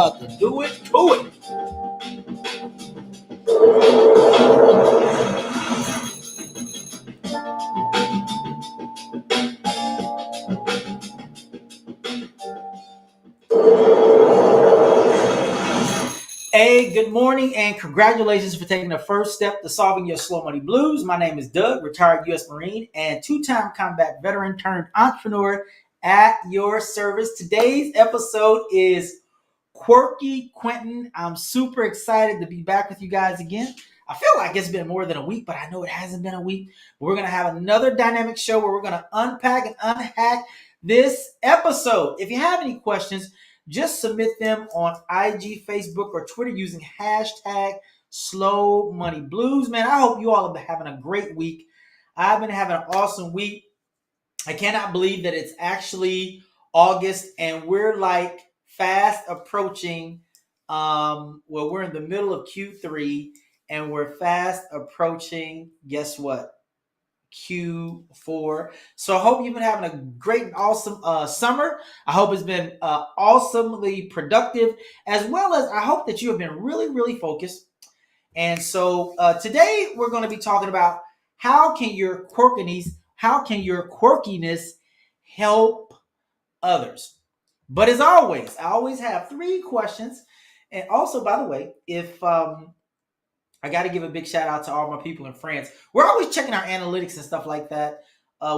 about to do it to it. Hey, good morning and congratulations for taking the first step to solving your slow money blues. My name is Doug, retired U.S. Marine and two-time combat veteran turned entrepreneur at your service. Today's episode is Quirky Quentin. I'm super excited to be back with you guys again. I feel like it's been more than a week, but I know it hasn't been a week. We're going to have another dynamic show where we're going to unpack and unhack this episode. If you have any questions, just submit them on IG, Facebook, or Twitter using hashtag Slow Money Blues. Man, I hope you all have been having a great week. I've been having an awesome week. I cannot believe that it's actually August and we're like fast approaching. We're in the middle of Q3 and we're fast approaching, guess what? Q4. So I hope you've been having a great and awesome summer. I hope it's been awesomely productive, as well as I hope that you have been really, really focused. And so today we're going to be talking about how can your quirkiness help others. But as always, I always have 3 questions. And also, by the way, if I got to give a big shout out to all my people in France. We're always checking our analytics and stuff like that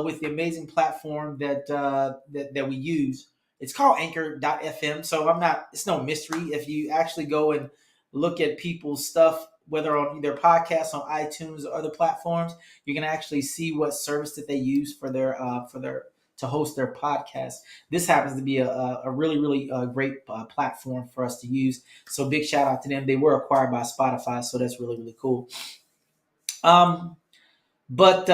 with the amazing platform that we use. It's called Anchor.fm. So it's no mystery. If you actually go and look at people's stuff, whether on their podcasts on iTunes or other platforms, you can actually see what service that they use for their to host their podcast. This happens to be a really, really great platform for us to use. So big shout out to them. They were acquired by Spotify, so that's really, really cool. But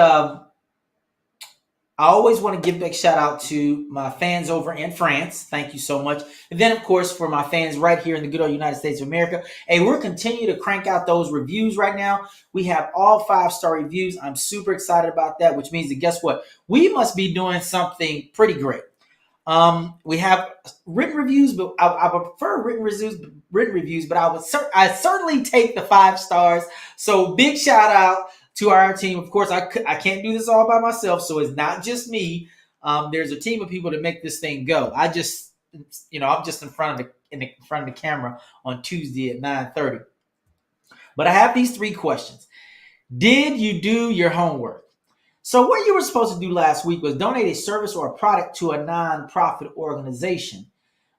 I always want to give a big shout out to my fans over in France. Thank you so much. And then, of course, for my fans right here in the good old United States of America. Hey, we're continuing to crank out those reviews right now. We have all 5-star reviews. I'm super excited about that, which means that guess what? We must be doing something pretty great. We have written reviews, but I prefer written reviews, but I certainly take the 5 stars. So big shout out to our team. Of course, I can't do this all by myself, so it's not just me. There's a team of people to make this thing go. I'm just in front of the camera on Tuesday at 9:30. But I have these 3 questions. Did you do your homework? So what you were supposed to do last week was donate a service or a product to a nonprofit organization.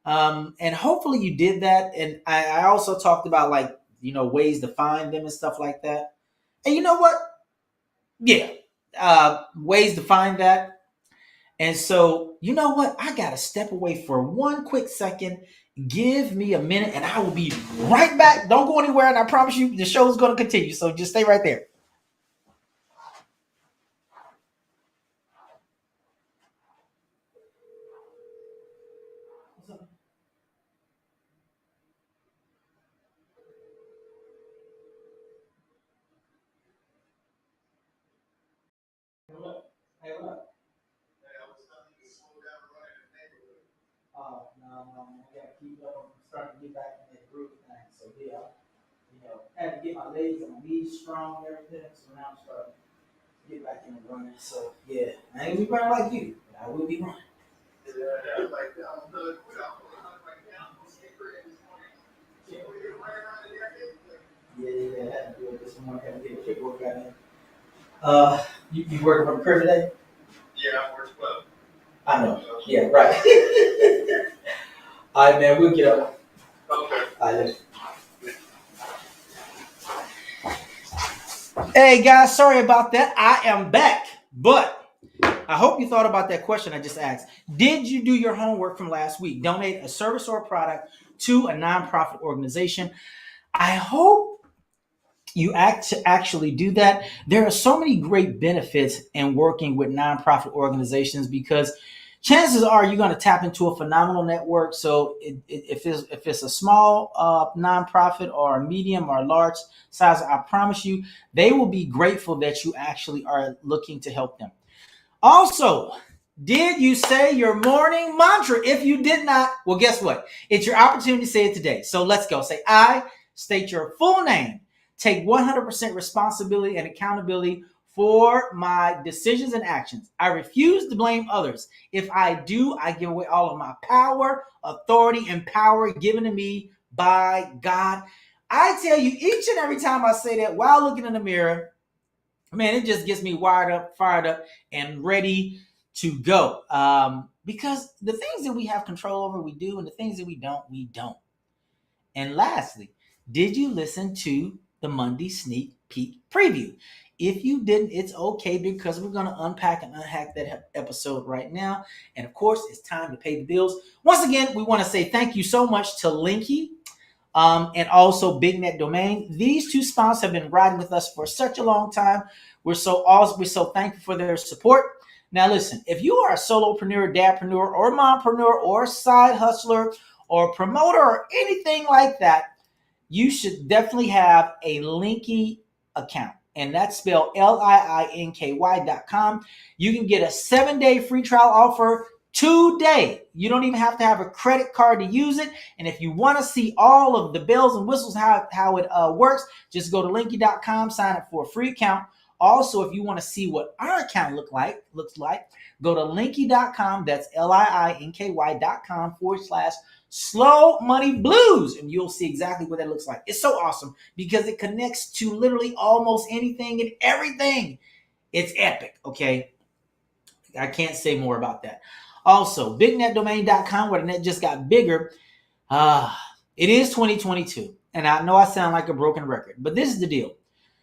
And hopefully you did that. And I also talked about ways to find them and stuff like that. And you know what? Yeah, ways to find that. And so, you know what? I got to step away for one quick second. Give me a minute and I will be right back. Don't go anywhere. And I promise you the show is going to continue. So just stay right there. Hey, what up? No, I gotta keep up. I'm starting to get back in that groove thing. So yeah, had to get my legs and my knees strong and everything. So now I'm starting to get back in the running. So yeah, I ain't gonna be running like you, but I will be running. Yeah, I had to do it this morning. I had to get a kick workout in. You working from the crib today? Yeah, I work 12. I know. Yeah, right. All right, man, we'll get up. Okay. All right. Hey, guys, sorry about that. I am back, but I hope you thought about that question I just asked. Did you do your homework from last week? Donate a service or a product to a nonprofit organization. I hope you actually do that. There are so many great benefits in working with nonprofit organizations because chances are you're going to tap into a phenomenal network. So if it's a small nonprofit or a medium or a large size, I promise you, they will be grateful that you actually are looking to help them. Also, Did you say your morning mantra? If you did not, well, guess what? It's your opportunity to say it today. So let's go. Say, I state your full name. Take 100% responsibility and accountability for my decisions and actions. I refuse to blame others. If I do, I give away all of my power, authority, and power given to me by God. I tell you, each and every time I say that while looking in the mirror, man, it just gets me wired up, fired up, and ready to go. Because the things that we have control over, we do, and the things that we don't, we don't. And lastly, did you listen to the Monday sneak peek preview? If you didn't, it's okay because we're going to unpack and unhack that episode right now. And of course, it's time to pay the bills. Once again, we want to say thank you so much to Linky and also BigNet Domain. These two sponsors have been riding with us for such a long time. We're so thankful for their support. Now, listen, if you are a solopreneur, dadpreneur, or mompreneur, or side hustler, or promoter, or anything like that, you should definitely have a Linky account. And that's spelled LIINKY.com. You can get a 7-day free trial offer today. You don't even have to have a credit card to use it. And if you want to see all of the bells and whistles, how it works, just go to linky.com, sign up for a free account. Also, if you want to see what our account looks like, go to linky.com. That's LIINKY.com/Slow Money Blues. And you'll see exactly what that looks like. It's so awesome because it connects to literally almost anything and everything. It's epic, okay? I can't say more about that. Also, bignetdomain.com, where the net just got bigger. It is 2022, and I know I sound like a broken record, but this is the deal.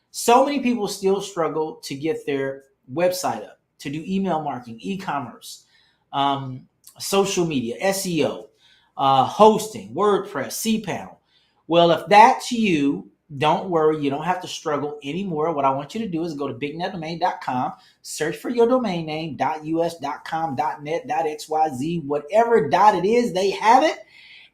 So many people still struggle to get their website up, to do email marketing, e-commerce, social media, SEO, hosting, WordPress, cPanel. Well, if that's you, don't worry. You don't have to struggle anymore. What I want you to do is go to bignetdomain.com, search for your domain name, .us, .com, .net, .xyz, whatever dot it is, they have it.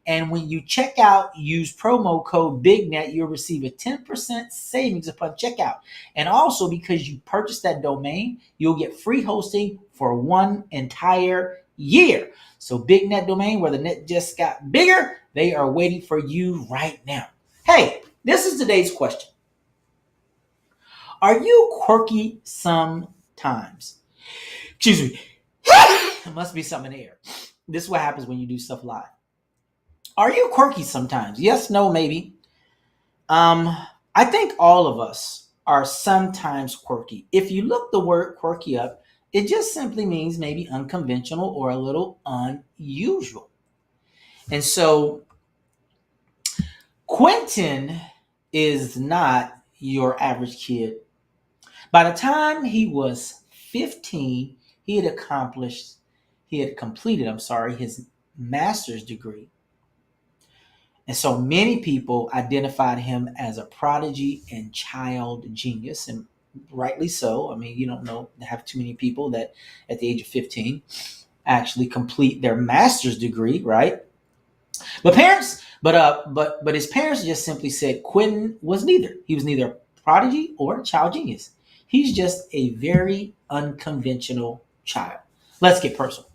And when you check out, use promo code BIGNET, you'll receive a 10% savings upon checkout. And also, because you purchased that domain, you'll get free hosting for 1 entire year. So BigNet Domain, where the net just got bigger, they are waiting for you right now. Hey, this is today's question. Are you quirky sometimes? Excuse me. There must be something in the air. This is what happens when you do stuff live. Are you quirky sometimes? Yes, no, maybe. I think all of us are sometimes quirky. If you look the word quirky up, it just simply means maybe unconventional or a little unusual. And so Quentin is not your average kid. By the time he was 15, he had completed his master's degree. And so many people identified him as a prodigy and child genius, and rightly so. I mean, you don't have too many people that at the age of 15 actually complete their master's degree, right? But his parents just simply said Quentin was neither. He was neither a prodigy or a child genius. He's just a very unconventional child. Let's get personal.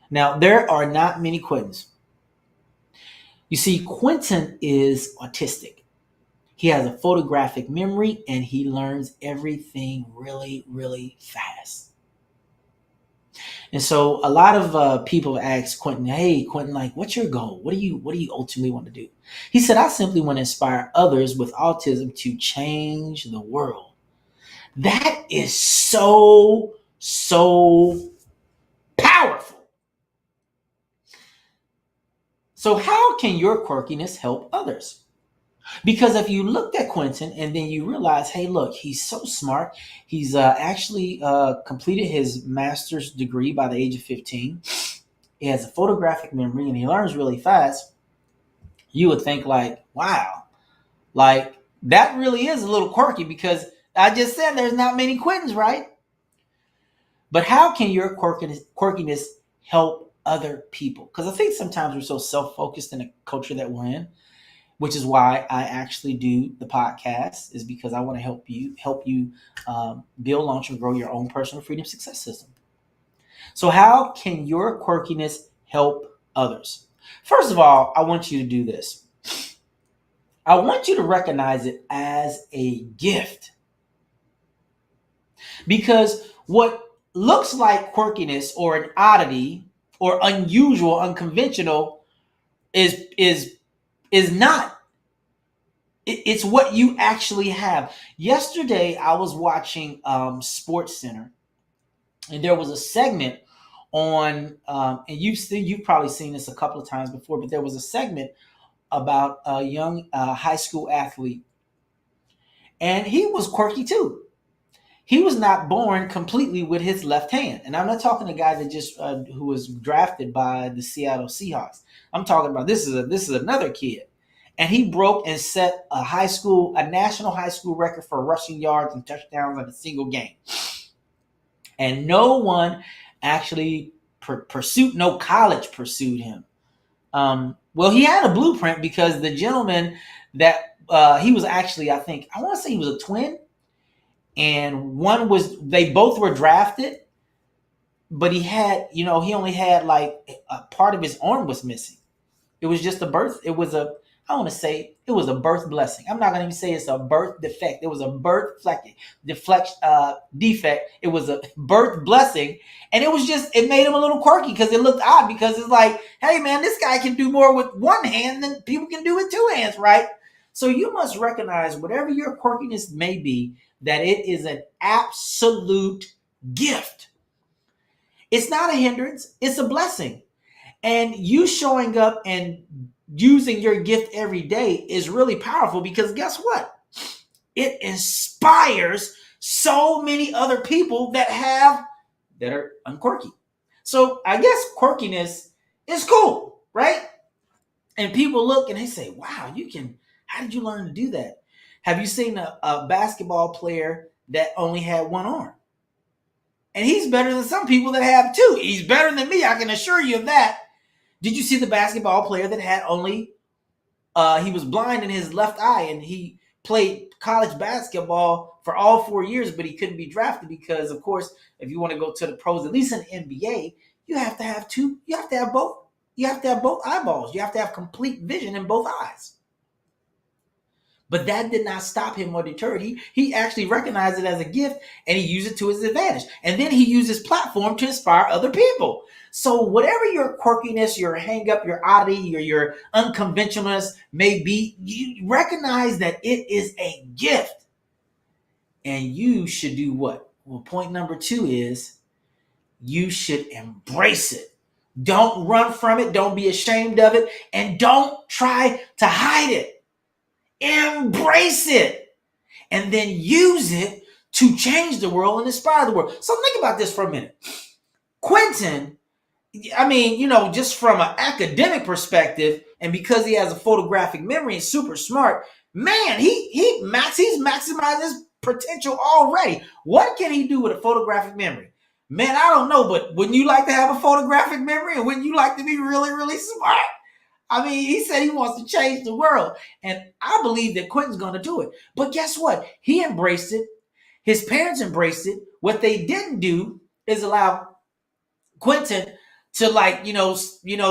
Now, there are not many Quentins. You see, Quentin is autistic. He has a photographic memory and he learns everything really, really fast. And so a lot of people ask Quentin, hey, Quentin, like, what's your goal? What do you ultimately want to do? He said, I simply want to inspire others with autism to change the world. That is so powerful. So how can your quirkiness help others? Because if you looked at Quentin and then you realize, hey, look, he's so smart. He's actually completed his master's degree by the age of 15. He has a photographic memory and he learns really fast. You would think like, wow, like that really is a little quirky because I just said there's not many Quentins, right? But how can your quirkiness help other people? Because I think sometimes we're so self-focused in the culture that we're in, which is why I actually do the podcast, is because I want to help you build, launch, and grow your own personal freedom success system. So how can your quirkiness help others? First of all, I want you to do this. I want you to recognize it as a gift. Because what looks like quirkiness or an oddity or unusual, unconventional is not. It's what you actually have. Yesterday, I was watching Sports Center, and there was a segment on, and you've probably seen this a couple of times before, but there was a segment about a young high school athlete, and he was quirky too. He was not born completely with his left hand, and I'm not talking a guy that just who was drafted by the Seattle Seahawks. I'm talking about this is another kid, and he broke and set a national high school record for rushing yards and touchdowns in a single game, and no one actually pursued, no college pursued him. Well, he had a blueprint because the gentleman that he was actually, I want to say he was a twin, and they both were drafted, but he only had like a part of his arm was missing. It was just a birth. I want to say it was a birth blessing. I'm not going to even say it's a birth defect. It was a birth defect. It was a birth blessing. And it made him a little quirky because it looked odd, because it's like, hey man, this guy can do more with one hand than people can do with two hands, right? So you must recognize whatever your quirkiness may be, that it is an absolute gift. It's not a hindrance. It's a blessing. And you showing up and using your gift every day is really powerful, because guess what? It inspires so many other people that are unquirky. So I guess quirkiness is cool, right? And people look and they say, wow, how did you learn to do that? Have you seen a basketball player that only had one arm? And he's better than some people that have two. He's better than me, I can assure you of that. Did you see the basketball player that had only, he was blind in his left eye, and he played college basketball for all 4 years, but he couldn't be drafted because, of course, if you want to go to the pros, at least in the NBA, you have to have both. You have to have both eyeballs. You have to have complete vision in both eyes. But that did not stop him or deter it. He actually recognized it as a gift, and he used it to his advantage. And then he used his platform to inspire other people. So whatever your quirkiness, your hang up, your oddity, or your unconventionalness may be, you recognize that it is a gift. And you should do what? Well, point number 2 is you should embrace it. Don't run from it. Don't be ashamed of it. And don't try to hide it. Embrace it, and then use it to change the world and inspire the world. So think about this for a minute. Quentin, just from an academic perspective, and because he has a photographic memory and super smart, man, he's maximized his potential already. What can he do with a photographic memory? Man, I don't know, but wouldn't you like to have a photographic memory, and wouldn't you like to be really, really smart? He said he wants to change the world, and I believe that Quentin's going to do it. But guess what? He embraced it. His parents embraced it. What they didn't do is allow Quentin to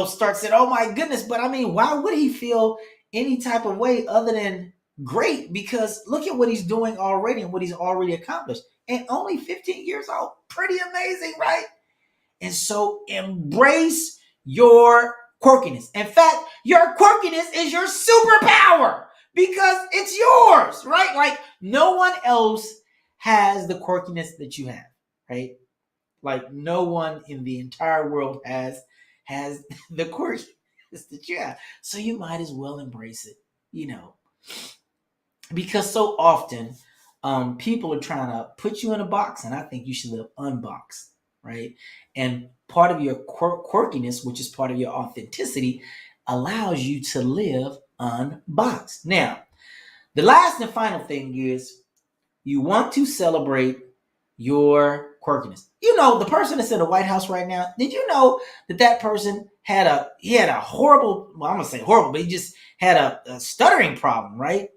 start saying, "Oh my goodness!" But why would he feel any type of way other than great? Because look at what he's doing already and what he's already accomplished, and only 15 years old. Pretty amazing, right? And so embrace your quirkiness. In fact, your quirkiness is your superpower because it's yours, right? Like no one else has the quirkiness that you have, right? Like no one in the entire world has the quirkiness that you have. So you might as well embrace it, because so often people are trying to put you in a box, and I think you should live unboxed, right? And part of your quirkiness, which is part of your authenticity, allows you to live unboxed. Now, the last and final thing is you want to celebrate your quirkiness. The person that's in the White House right now, did you know that person had a horrible, well, I'm going to say horrible, but he just had a stuttering problem, right?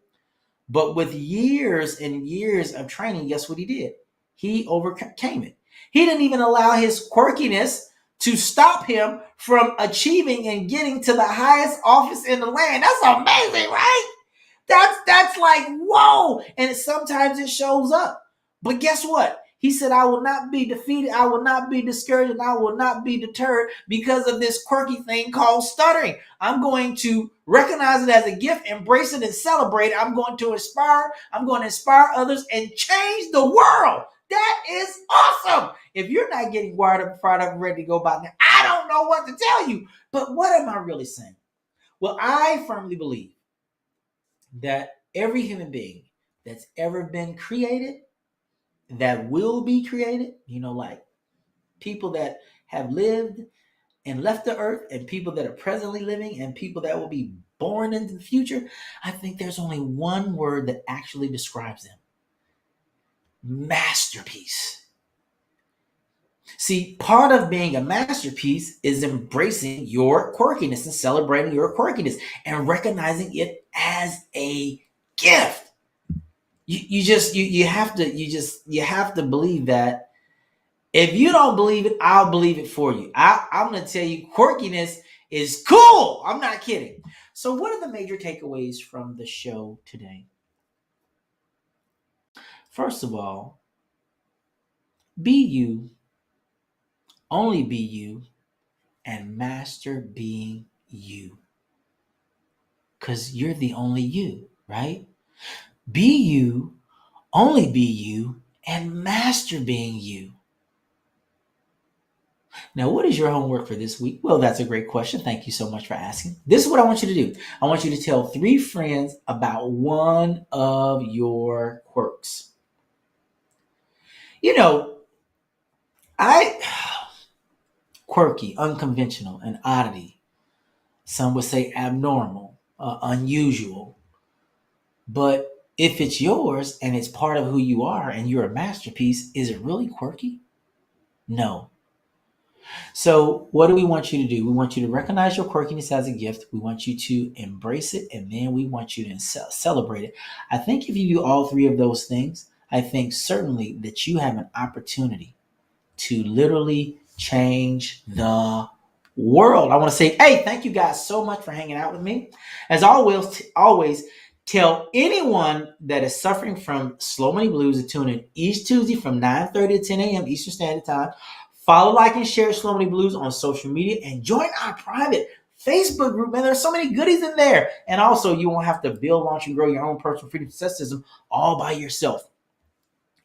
But with years and years of training, guess what he did? He overcame it. He didn't even allow his quirkiness to stop him from achieving and getting to the highest office in the land. That's amazing, right? That's like, whoa. And sometimes it shows up. But guess what? He said, I will not be defeated. I will not be discouraged. And I will not be deterred because of this quirky thing called stuttering. I'm going to recognize it as a gift, embrace it, and celebrate it. I'm going to inspire. I'm going to inspire others and change the world. That is awesome. If you're not getting wired up, fired up, and ready to go about that, I don't know what to tell you. But what am I really saying? Well, I firmly believe that every human being that's ever been created, that will be created, like people that have lived and left the earth, and people that are presently living, and people that will be born into the future, I think there's only one word that actually describes them: masterpiece. See, part of being a masterpiece is embracing your quirkiness and celebrating your quirkiness and recognizing it as a gift. You have to believe that. If you don't believe it, I'll believe it for you. I'm going to tell you, quirkiness is cool. I'm not kidding. So what are the major takeaways from the show today? First of all, be you, only be you, and master being you. Because you're the only you, right? Be you, only be you, and master being you. Now, what is your homework for this week? Well, that's a great question. Thank you so much for asking. This is what I want you to do. I want you to tell 3 friends about one of your quirks. Quirky, unconventional, an oddity. Some would say abnormal, unusual. But if it's yours and it's part of who you are and you're a masterpiece, is it really quirky? No. So what do we want you to do? We want you to recognize your quirkiness as a gift. We want you to embrace it, and then we want you to celebrate it. I think if you do all 3 of those things, I think certainly that you have an opportunity to literally change the world. I want to say, hey, thank you guys so much for hanging out with me. As always, tell anyone that is suffering from slow money blues to tune in each Tuesday from 9:30 to 10 a.m. Eastern Standard Time. Follow, like, and share Slow Money Blues on social media, and join our private Facebook group. Man, there's so many goodies in there. And also, you won't have to build, launch, and grow your own personal freedom success system all by yourself.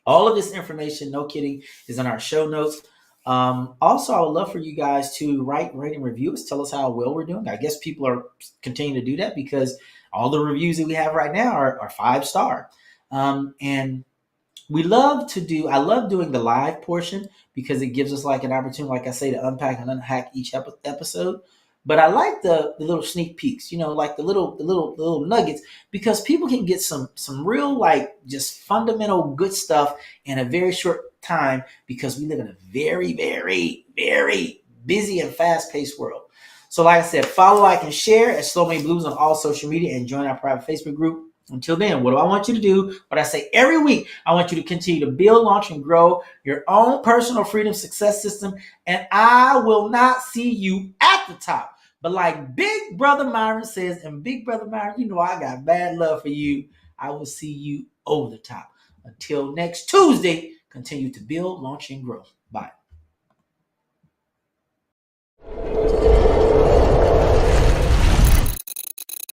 All of this information, no kidding, is in our show notes. Also, I would love for you guys to rate, and review us. Tell us how well we're doing. I guess people are continuing to do that because all the reviews that we have right now are 5-star. And I love doing the live portion because it gives us like an opportunity, like I say, to unpack and unhack each episode. But I like the little sneak peeks, like the little nuggets, because people can get some real, like, just fundamental good stuff in a very short time, because we live in a very, very, very busy and fast-paced world. So like I said, follow, like, and share at Slow Money Blues on all social media, and join our private Facebook group. Until then, what do I want you to do? What I say every week, I want you to continue to build, launch, and grow your own personal freedom success system. And I will not see you at the top. But like Big Brother Myron says, and Big Brother Myron, I got bad love for you. I will see you over the top. Until next Tuesday, continue to build, launch, and grow. Bye.